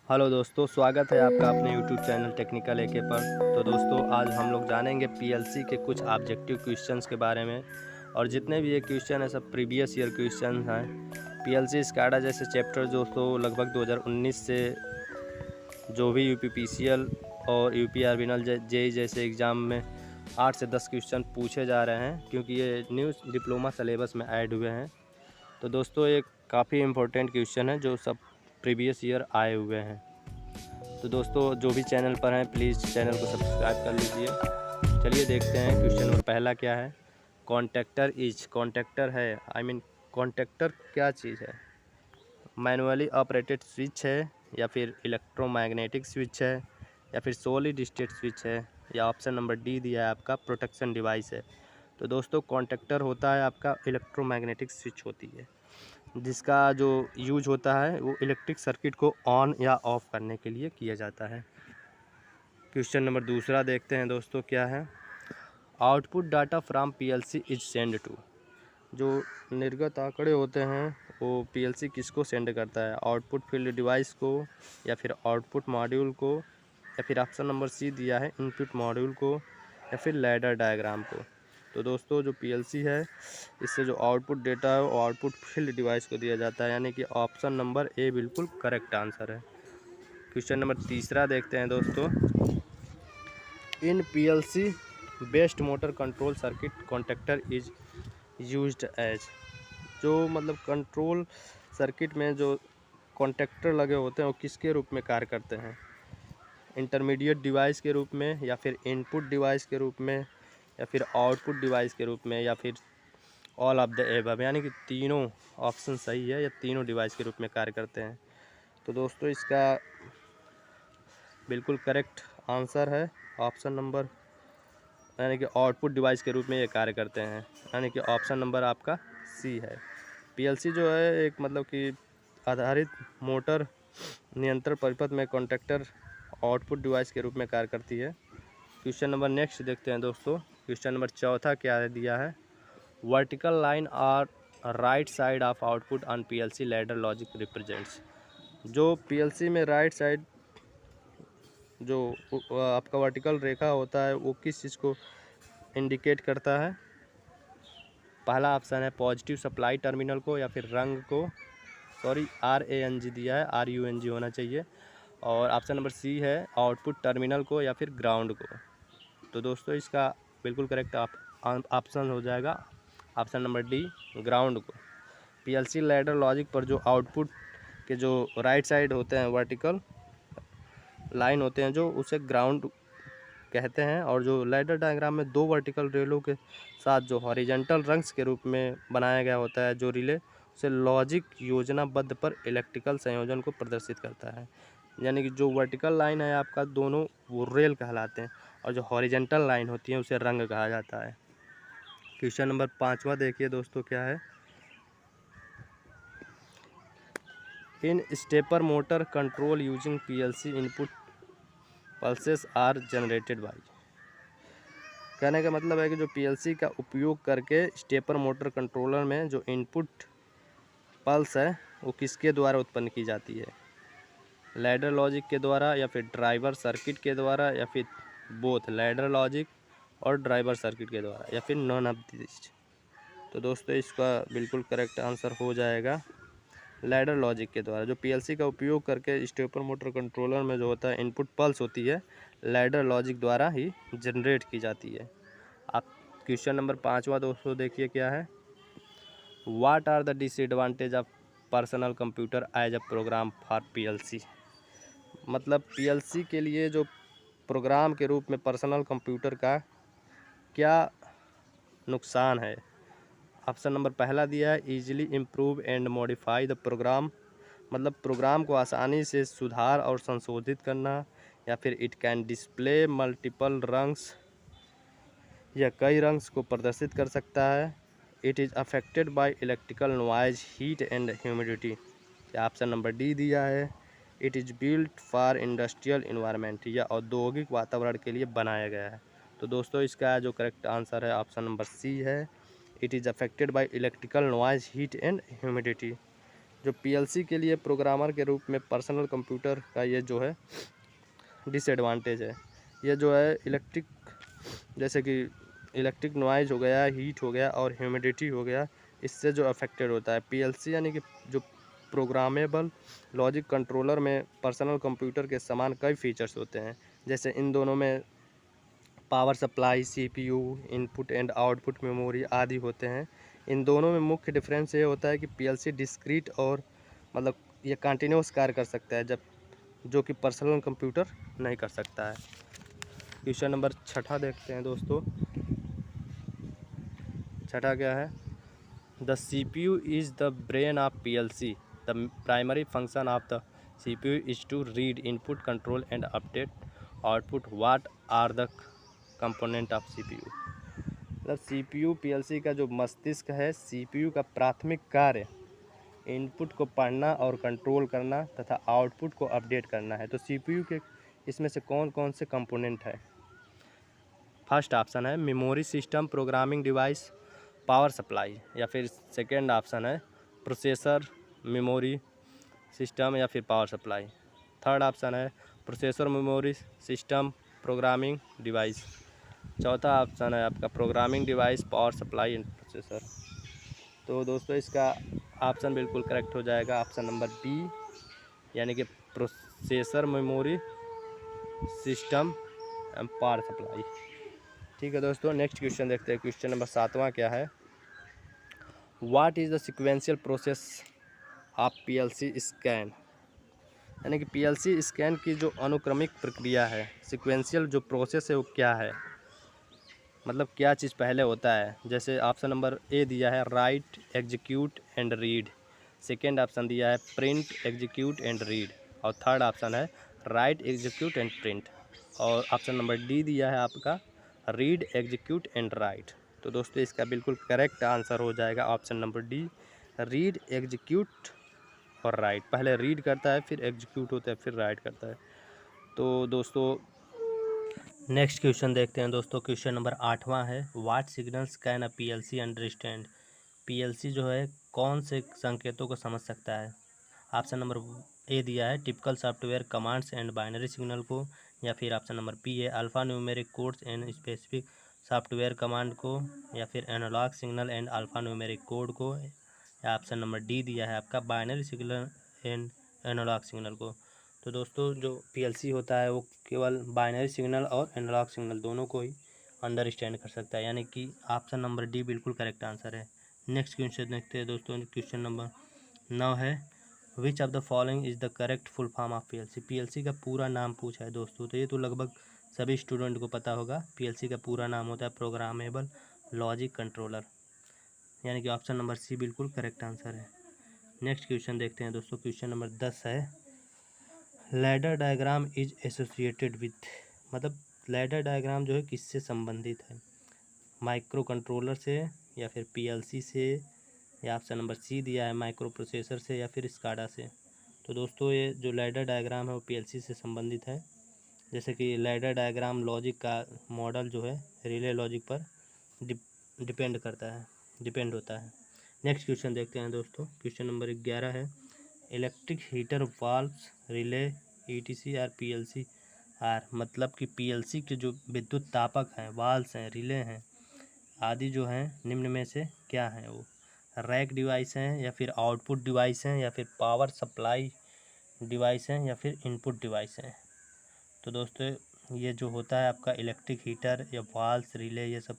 Hello दोस्तों, स्वागत है आपका अपने यूट्यूब चैनल टेक्निकल एके पर। तो दोस्तों, आज हम लोग जानेंगे पीएलसी के कुछ ऑब्जेक्टिव क्वेश्चंस के बारे में। और जितने भी ये क्वेश्चन है सब प्रीवियस ईयर क्वेश्चन हैं। पीएलसी स्काडा जैसे चैप्टर दोस्तों लगभग 2019 से जो भी यूपीपीसीएल और यूपीआरबीनल जेई जैसे एग्ज़ाम में 8 से 10 क्वेश्चन पूछे जा रहे हैं, क्योंकि ये न्यू डिप्लोमा सिलेबस में ऐड हुए हैं। तो दोस्तों, ये काफ़ी इम्पोर्टेंट क्वेश्चन है जो सब प्रीवियस ईयर आए हुए हैं। तो दोस्तों, जो भी चैनल पर हैं प्लीज़ चैनल को सब्सक्राइब कर लीजिए। चलिए देखते हैं क्वेश्चन नंबर पहला क्या है। कॉन्टैक्टर है, कॉन्टैक्टर क्या चीज़ है? मैनुअली ऑपरेटेड स्विच है, या फिर इलेक्ट्रोमैग्नेटिक स्विच है, या फिर सॉलिड स्टेट स्विच है, या ऑप्शन नंबर डी दिया है आपका प्रोटेक्शन डिवाइस है। तो दोस्तों, कॉन्टैक्टर होता है आपका इलेक्ट्रोमैग्नेटिक स्विच होती है, जिसका जो यूज होता है वो इलेक्ट्रिक सर्किट को ऑन या ऑफ करने के लिए किया जाता है। क्वेश्चन नंबर दूसरा देखते हैं दोस्तों क्या है। Output data from PLC is send to. जो निर्गत आंकड़े होते हैं वो पीएलसी किसको सेंड करता है? आउटपुट फील्ड डिवाइस को, या फिर आउटपुट मॉड्यूल को, या फिर ऑप्शन नंबर सी दिया है इनपुट मॉड्यूल को, या फिर लैडर डायग्राम को। तो दोस्तों, जो पीएलसी है इससे जो आउटपुट डेटा है वो आउटपुट फील्ड डिवाइस को दिया जाता है, यानी कि ऑप्शन नंबर ए बिल्कुल करेक्ट आंसर है। क्वेश्चन नंबर तीसरा देखते हैं दोस्तों। In PLC based motor control circuit contactor is used as. जो मतलब कंट्रोल सर्किट में जो कॉन्टैक्टर लगे होते हैं वो किसके रूप में कार्य करते हैं? इंटरमीडिएट डिवाइस के रूप में, या फिर इनपुट डिवाइस के रूप में, या फिर आउटपुट डिवाइस के रूप में, या फिर ऑल ऑफ द एबव, यानी कि तीनों ऑप्शन सही है या तीनों डिवाइस के रूप में कार्य करते हैं। तो दोस्तों, इसका बिल्कुल करेक्ट आंसर है ऑप्शन नंबर, यानी कि आउटपुट डिवाइस के रूप में ये कार्य करते हैं, यानी कि ऑप्शन नंबर आपका सी है। पीएलसी जो है एक मतलब कि आधारित मोटर नियंत्रण परिपथ में कॉन्टैक्टर आउटपुट डिवाइस के रूप में कार्य करती है। क्वेश्चन नंबर नेक्स्ट देखते हैं दोस्तों। क्वेश्चन नंबर चौथा क्या दिया है। वर्टिकल लाइन और right side of output on PLC ladder logic represents. जो पीएलसी में राइट साइड जो आपका वर्टिकल रेखा होता है वो किस चीज़ को इंडिकेट करता है? पहला ऑप्शन है पॉजिटिव सप्लाई टर्मिनल को, या फिर रंग को, सॉरी RANG दिया है, RUNG होना चाहिए। और ऑप्शन नंबर सी है आउटपुट टर्मिनल को, या फिर ग्राउंड को। तो दोस्तों, इसका बिल्कुल करेक्ट ऑप्शन हो जाएगा ऑप्शन नंबर डी, ग्राउंड को। पीएलसी लैडर लॉजिक पर जो आउटपुट के जो राइट साइड होते हैं वर्टिकल लाइन होते हैं जो उसे ग्राउंड कहते हैं। और जो लैडर डायग्राम में दो वर्टिकल रेलों के साथ जो हॉरिजेंटल रंग्स के रूप में बनाया गया होता है जो रिले, उसे लॉजिक योजनाबद्ध पर इलेक्ट्रिकल संयोजन को प्रदर्शित करता है। यानी कि जो वर्टिकल लाइन है आपका दोनों वो रेल कहलाते हैं, और जो हॉरिजेंटल लाइन होती है उसे रंग कहा जाता है। क्वेश्चन नंबर 5वां देखिए दोस्तों क्या है। In stepper motor control using PLC input pulses are generated by. कहने का मतलब है कि जो पीएलसी का उपयोग करके स्टेपर मोटर कंट्रोलर में जो इनपुट पल्स है वो किसके द्वारा उत्पन्न की जाती है? लैडर लॉजिक के द्वारा, या फिर ड्राइवर सर्किट के द्वारा, या फिर बोथ लैडर लॉजिक और ड्राइवर सर्किट के द्वारा, या फिर नॉन ऑफ दिस। तो दोस्तों, इसका बिल्कुल करेक्ट आंसर हो जाएगा लैडर लॉजिक के द्वारा। जो पीएलसी का उपयोग करके स्टेपर मोटर कंट्रोलर में जो होता है इनपुट पल्स होती है लैडर लॉजिक द्वारा ही जनरेट की जाती है। आप क्वेश्चन नंबर 5वां दोस्तों देखिए क्या है। What are the disadvantage of personal computer as a program for PLC. मतलब पीएलसी के लिए जो प्रोग्राम के रूप में पर्सनल कंप्यूटर का क्या नुकसान है? ऑप्शन नंबर पहला दिया है easily improve and modify the program. मतलब प्रोग्राम को आसानी से सुधार और संशोधित करना, या फिर it can display multiple rungs, यह कई रंग्स को प्रदर्शित कर सकता है। It is affected by electrical noise heat and humidity. Option number D दिया है it is built for industrial environment, या औद्योगिक वातावरण के लिए बनाया गया है। तो दोस्तों, इसका जो करेक्ट आंसर है ऑप्शन नंबर सी है, it is affected by electrical noise heat and humidity. जो पीएलसी के लिए प्रोग्रामर के रूप में पर्सनल कंप्यूटर का ये जो है डिसएडवांटेज है। ये जो है इलेक्ट्रिक, जैसे कि इलेक्ट्रिक नॉइज हो गया, हीट हो गया और ह्यूमिडिटी हो गया, इससे जो अफेक्टेड होता है। पीएलसी यानी कि जो प्रोग्रामेबल लॉजिक कंट्रोलर में पर्सनल कंप्यूटर के समान कई फीचर्स होते हैं। जैसे इन दोनों में power supply, CPU, input and output memory आदि होते हैं। इन दोनों में मुख्य डिफरेंस ये होता है कि पीएलसी डिस्क्रीट और मतलब ये कंटिन्यूस कार्य कर सकता है, जब जो कि पर्सनल कंप्यूटर नहीं कर सकता है। क्वेश्चन नंबर 6 देखते हैं दोस्तों। 6 क्या है? The CPU is the brain of PLC. The primary function of the CPU is to read input, control and update output. What are the component of CPU? मतलब CPU PLC का जो मस्तिष्क है, CPU का प्राथमिक कार्य इनपुट को पढ़ना और कंट्रोल करना तथा आउटपुट को अपडेट करना है। तो CPU के इसमें से कौन कौन से कंपोनेंट है? फर्स्ट ऑप्शन है memory system, programming device, power supply, या फिर सेकेंड ऑप्शन है प्रोसेसर, मेमोरी सिस्टम या फिर पावर सप्लाई। थर्ड ऑप्शन है processor, memory system, programming device. चौथा ऑप्शन है आपका programming device, power supply and processor. तो दोस्तों इसका ऑप्शन बिल्कुल करेक्ट हो जाएगा ऑप्शन नंबर बी, यानी कि processor, memory system and power supply. ठीक है दोस्तों, नेक्स्ट क्वेश्चन देखते हैं। क्वेश्चन नंबर 7वां क्या है? What is the sequential process of PLC scan? यानी कि PLC स्कैन की जो अनुक्रमिक प्रक्रिया है, सिक्वेंशियल जो प्रोसेस है वो क्या है, मतलब क्या चीज़ पहले होता है। जैसे ऑप्शन नंबर ए दिया है right, execute and read. Second option दिया है प्रिंट, एग्जीक्यूट एंड रीड। और थर्ड ऑप्शन है राइट, एग्जीक्यूट एंड प्रिंट। और ऑप्शन नंबर डी दिया है आपका रीड, एग्जीक्यूट एंड राइट। तो दोस्तों इसका बिल्कुल करेक्ट आंसर हो जाएगा option number D, read, execute और राइट। पहले रीड करता है, फिर एग्जीक्यूट होता है, फिर राइट करता है। तो दोस्तों नेक्स्ट क्वेश्चन देखते हैं दोस्तों। क्वेश्चन नंबर 8वां है what signals can a PLC understand? PLC जो है कौन से संकेतों को समझ सकता है? ऑप्शन नंबर ए दिया है typical software commands and binary signal को, या फिर ऑप्शन नंबर बी है alpha numeric codes and specific software command को, या फिर analog signal and alpha numeric code को, या ऑप्शन नंबर डी दिया है आपका binary signal and analog signal को। तो दोस्तों जो PLC होता है वो केवल बाइनरी सिग्नल और एनालॉग सिग्नल दोनों को ही अंडरस्टैंड कर सकता है, यानी कि ऑप्शन नंबर डी बिल्कुल करेक्ट आंसर है। नेक्स्ट क्वेश्चन देखते हैं दोस्तों। क्वेश्चन नंबर 9 है विच of the following is the correct full form of PLC? PLC का पूरा नाम पूछा है दोस्तों, तो ये तो लगभग सभी स्टूडेंट को पता होगा। PLC का पूरा नाम होता है प्रोग्रामेबल लॉजिक कंट्रोलर, यानी कि ऑप्शन नंबर सी बिल्कुल करेक्ट आंसर है। नेक्स्ट क्वेश्चन देखते हैं दोस्तों। क्वेश्चन नंबर 10 है ladder diagram is associated with, मतलब लैडर डायग्राम जो है किससे संबंधित है? माइक्रो कंट्रोलर से, या फिर PLC से, या ऑप्शन नंबर सी दिया है माइक्रो प्रोसेसर से, या फिर स्काडा से। तो दोस्तों ये जो लैडर डायग्राम है वो PLC से संबंधित है। जैसे कि लैडर डायग्राम लॉजिक का मॉडल जो है रिले लॉजिक पर डिपेंड होता है। नेक्स्ट क्वेश्चन देखते हैं दोस्तों। क्वेश्चन नंबर 11 है electric heater valves relay ETC are PLC are, मतलब कि PLC के जो विद्युत तापक हैं, वाल्व्स हैं, रिले हैं आदि जो हैं निम्न में से क्या हैं? वो रैक डिवाइस हैं, या फिर आउटपुट डिवाइस हैं, या फिर पावर सप्लाई डिवाइस हैं, या फिर इनपुट डिवाइस हैं। तो दोस्तों ये जो होता है आपका इलेक्ट्रिक हीटर या वाल्व्स, रिले, ये सब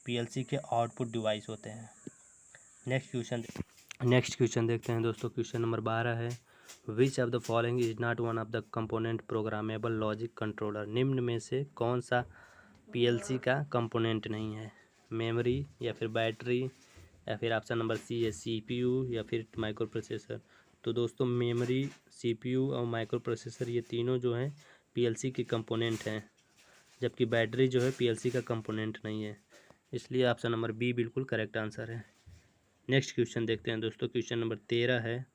PLC के आउटपुट डिवाइस होते हैं। नेक्स्ट क्वेश्चन देखते हैं दोस्तों। क्वेश्चन नंबर 12 है विच of the following is not one of the component programmable logic controller? निम्न में से कौन सा PLC का कंपोनेंट नहीं है? मेमोरी, या फिर बैटरी, या फिर ऑप्शन नंबर सी है CPU, या फिर माइक्रो प्रोसेसर। तो दोस्तों मेमोरी, CPU और माइक्रो प्रोसेसर ये तीनों जो हैं PLC के कंपोनेंट हैं, जबकि बैटरी जो है PLC का कंपोनेंट नहीं है, इसलिए ऑप्शन नंबर बी बिल्कुल करेक्ट आंसर है। नेक्स्ट क्वेश्चन देखते हैं दोस्तों। क्वेश्चन नंबर 13 है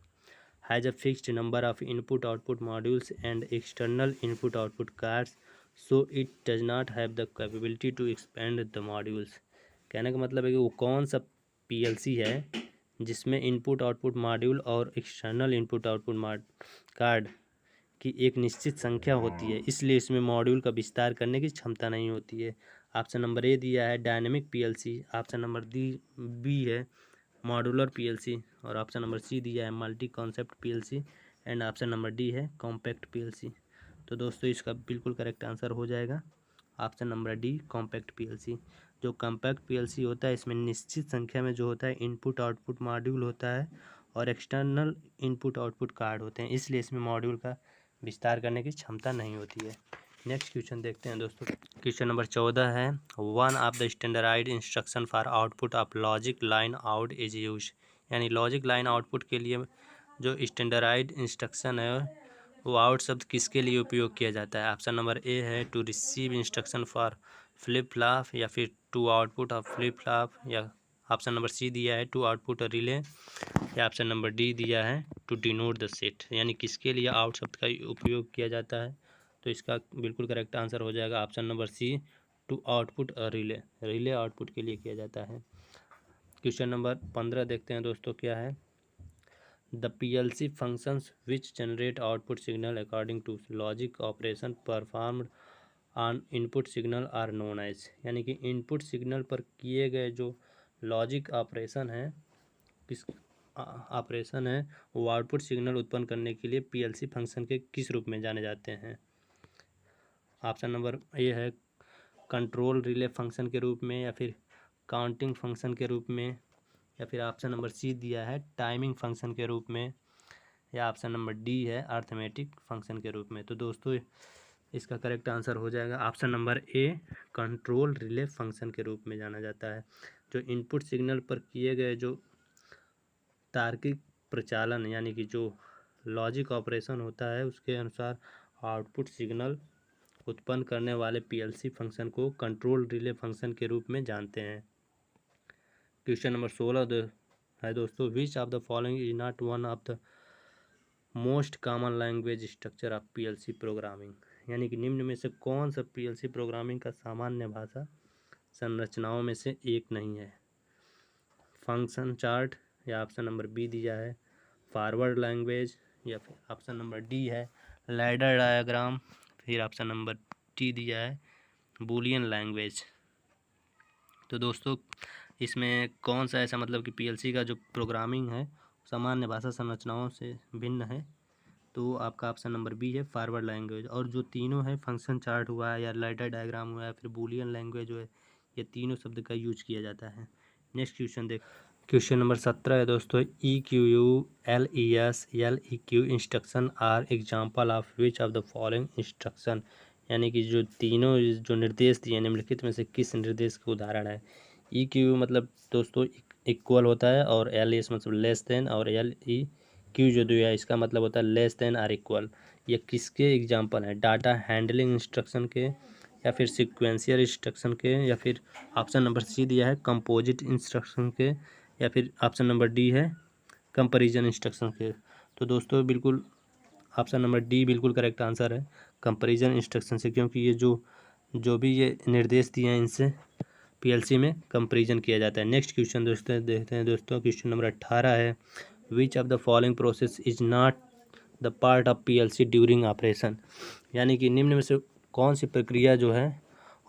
has a fixed number of input output modules and external input output cards so it does not have the capability to expand the modules. कहने का मतलब है कि वो कौन सा PLC है जिसमें इनपुट आउटपुट मॉड्यूल और एक्सटर्नल इनपुट आउटपुट कार्ड की एक निश्चित संख्या होती है, इसलिए इसमें मॉड्यूल का विस्तार करने की क्षमता नहीं होती है। ऑप्शन नंबर ए दिया है dynamic PLC, option number B है मॉड्यूलर पीएलसी, और ऑप्शन नंबर सी दिया है multi concept PLC, and option number D है कॉम्पैक्ट पीएलसी। तो दोस्तों इसका बिल्कुल करेक्ट आंसर हो जाएगा option number D compact PLC. जो कॉम्पैक्ट पीएलसी होता है इसमें निश्चित संख्या में जो होता है इनपुट आउटपुट मॉड्यूल होता है और एक्सटर्नल इनपुट आउटपुट कार्ड होते हैं, इसलिए इसमें मॉड्यूल का विस्तार करने की क्षमता नहीं होती है। नेक्स्ट क्वेश्चन देखते हैं दोस्तों। क्वेश्चन नंबर 14 है, one of the standardized instruction for output of logic line out is use, यानी लॉजिक लाइन आउटपुट के लिए जो स्टैंडर्डाइज्ड इंस्ट्रक्शन है वो आउट शब्द किसके लिए उपयोग किया जाता है। ऑप्शन नंबर ए है to receive instruction for flip flop, या फिर to output of flip flop, या ऑप्शन नंबर सी दिया है टू आउटपुट रिले, या ऑप्शन नंबर डी दिया है टू डिनोट द सेट, यानी किसके लिए आउट शब्द का उपयोग किया जाता है। तो इसका बिल्कुल करेक्ट आंसर हो जाएगा option number C to output relay, relay output के लिए किया जाता है। क्वेश्चन नंबर 15 देखते हैं दोस्तों क्या है। The PLC functions which generate output signal according to logic operation performed on input signal are known as, यानी कि इनपुट सिग्नल पर किए गए जो लॉजिक ऑपरेशन है किस ऑपरेशन है वो आउटपुट सिग्नल उत्पन्न करने के लिए पीएलसी फंक्शन के किस रूप में जाने जाते हैं। ऑप्शन नंबर ए है कंट्रोल रिले फंक्शन के रूप में, या फिर काउंटिंग फंक्शन के रूप में, या फिर ऑप्शन नंबर सी दिया है टाइमिंग फंक्शन के रूप में, या ऑप्शन नंबर डी है अर्थमेटिक फंक्शन के रूप में। तो दोस्तों इसका करेक्ट आंसर हो जाएगा ऑप्शन नंबर ए कंट्रोल रिले फंक्शन के रूप में जाना जाता है। जो इनपुट सिग्नल पर किए गए जो तार्किक प्रचालन यानी कि जो लॉजिक ऑपरेशन होता है उसके अनुसार आउटपुट सिग्नल उत्पन्न करने वाले पीएलसी फंक्शन को कंट्रोल रिले फंक्शन के रूप में जानते हैं। क्वेश्चन नंबर 16 है दोस्तों, विच of the following is not one of the most common language structure of PLC programming, यानी कि निम्न में से कौन सा पीएलसी प्रोग्रामिंग का सामान्य भाषा संरचनाओं में से एक नहीं है। फंक्शन चार्ट, या ऑप्शन नंबर बी दिया है फॉरवर्ड लैंग्वेज, या फिर ऑप्शन नंबर डी है लैडर डायग्राम, फिर ऑप्शन नंबर टी दिया है बूलियन लैंग्वेज। तो दोस्तों इसमें कौन सा ऐसा मतलब कि पीएलसी का जो प्रोग्रामिंग है सामान्य भाषा संरचनाओं से भिन्न है, तो आपका ऑप्शन नंबर बी है फॉरवर्ड लैंग्वेज। और जो तीनों है फंक्शन चार्ट हुआ है या लैडर डायग्राम हुआ है फिर बूलियन लैंग्वेज जो है ये तीनों शब्द का यूज किया जाता है। नेक्स्ट क्वेश्चन देख, क्वेश्चन नंबर 17 है दोस्तों, EQU LES LEQ instruction are example of which of the following instruction, यानी कि जो तीनों जो निर्देश दिए निम्नलिखित में से किस निर्देश का उदाहरण है। EQ मतलब दोस्तों इक्वल होता है, और LES मतलब लेस देन, और LEQ जो दिया है इसका मतलब होता है लेस देन आर इक्वल। ये किसके एग्जाम्पल हैं, डाटा हैंडलिंग इंस्ट्रक्शन के, या फिर सिक्वेंशियल इंस्ट्रक्शन के, या फिर ऑप्शन नंबर सी दिया है कंपोजिट इंस्ट्रक्शन के, या फिर ऑप्शन नंबर डी है कंपैरिजन इंस्ट्रक्शन के। तो दोस्तों बिल्कुल ऑप्शन नंबर डी बिल्कुल करेक्ट आंसर है कंपैरिजन इंस्ट्रक्शन से, क्योंकि ये जो भी ये निर्देश दिए हैं इनसे पीएलसी में कंपैरिजन किया जाता है। नेक्स्ट क्वेश्चन दोस्तों देखते हैं दोस्तों, क्वेश्चन नंबर 18 है, विच of the following process is not the part of PLC during operation, यानी कि निम्न में से कौन सी प्रक्रिया जो है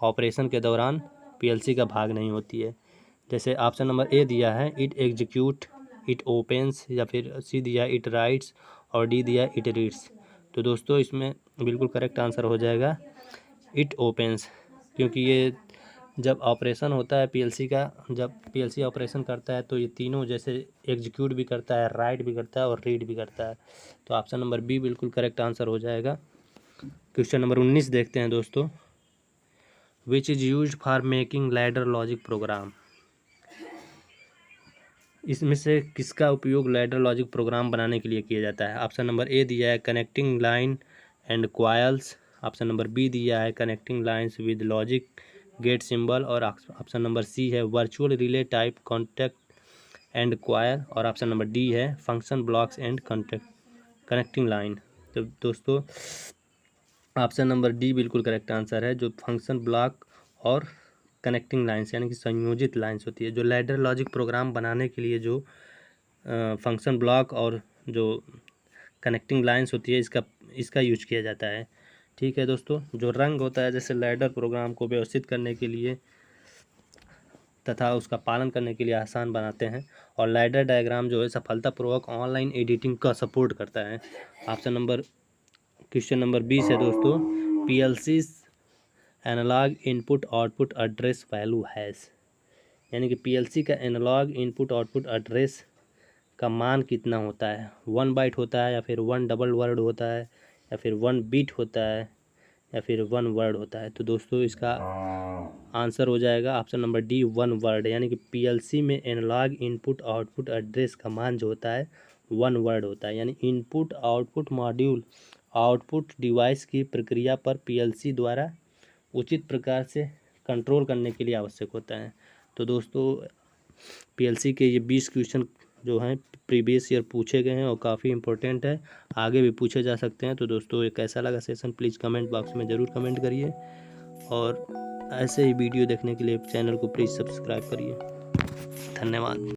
ऑपरेशन के दौरान पीएलसी का भाग नहीं होती है। जैसे ऑप्शन नंबर ए दिया है इट एग्जीक्यूट, इट ओपन्स, या फिर सी दिया है इट राइट्स, और डी दिया है इट रीड्स। तो दोस्तों इसमें बिल्कुल करेक्ट आंसर हो जाएगा इट ओपन्स, क्योंकि ये जब ऑपरेशन होता है पीएलसी का, जब पीएलसी ऑपरेशन करता है तो ये तीनों जैसे एग्जीक्यूट भी करता है, राइट भी करता है और रीड भी करता है। तो ऑप्शन नंबर बी बिल्कुल करेक्ट आंसर हो जाएगा। क्वेश्चन नंबर 19 देखते हैं दोस्तों, which is used for making ladder logic program, इसमें से किसका उपयोग लैडर लॉजिक प्रोग्राम बनाने के लिए किया जाता है। ऑप्शन नंबर ए दिया है connecting line and coils, option number B दिया है connecting lines with logic gate symbol, और ऑप्शन नंबर सी है virtual relay type contact and coil, और ऑप्शन नंबर डी है function blocks and connecting line. तो दोस्तों ऑप्शन नंबर डी बिल्कुल correct answer है, जो फंक्शन ब्लॉक और कनेक्टिंग लाइंस यानी कि संयोजित लाइंस होती है। जो लैडर लॉजिक प्रोग्राम बनाने के लिए जो फंक्शन ब्लॉक और जो कनेक्टिंग लाइंस होती है इसका यूज किया जाता है। ठीक है दोस्तों, जो रंग होता है जैसे लैडर प्रोग्राम को व्यवस्थित करने के लिए तथा उसका पालन करने के लिए आसान बनाते हैं, और लैडर डायग्राम जो है सफलतापूर्वक ऑनलाइन एडिटिंग का सपोर्ट करता है। क्वेश्चन नंबर 20 है दोस्तों, PLC analog input output address value has, यानी कि पीएलसी का एनालॉग इनपुट आउटपुट एड्रेस का मान कितना होता है। 1 बाइट होता है, या फिर 1 डबल वर्ड होता है, या फिर 1 बिट होता है, या फिर 1 वर्ड होता है। तो दोस्तों इसका आंसर हो जाएगा ऑप्शन नंबर डी, 1 वर्ड, यानी कि पीएलसी में एनालॉग इनपुट आउटपुट एड्रेस का मान जो होता है 1 वर्ड होता है। यानी input output module output device की प्रक्रिया पर पीएलसी द्वारा उचित प्रकार से कंट्रोल करने के लिए आवश्यक होता है। तो दोस्तों पीएलसी के ये 20 क्वेश्चन जो हैं प्रीवियस ईयर पूछे गए हैं और काफ़ी इंपॉर्टेंट है, आगे भी पूछे जा सकते हैं। तो दोस्तों ये कैसा लगा सेशन प्लीज़ कमेंट बॉक्स में ज़रूर कमेंट करिए, और ऐसे ही वीडियो देखने के लिए चैनल को प्लीज़ सब्सक्राइब करिए। धन्यवाद।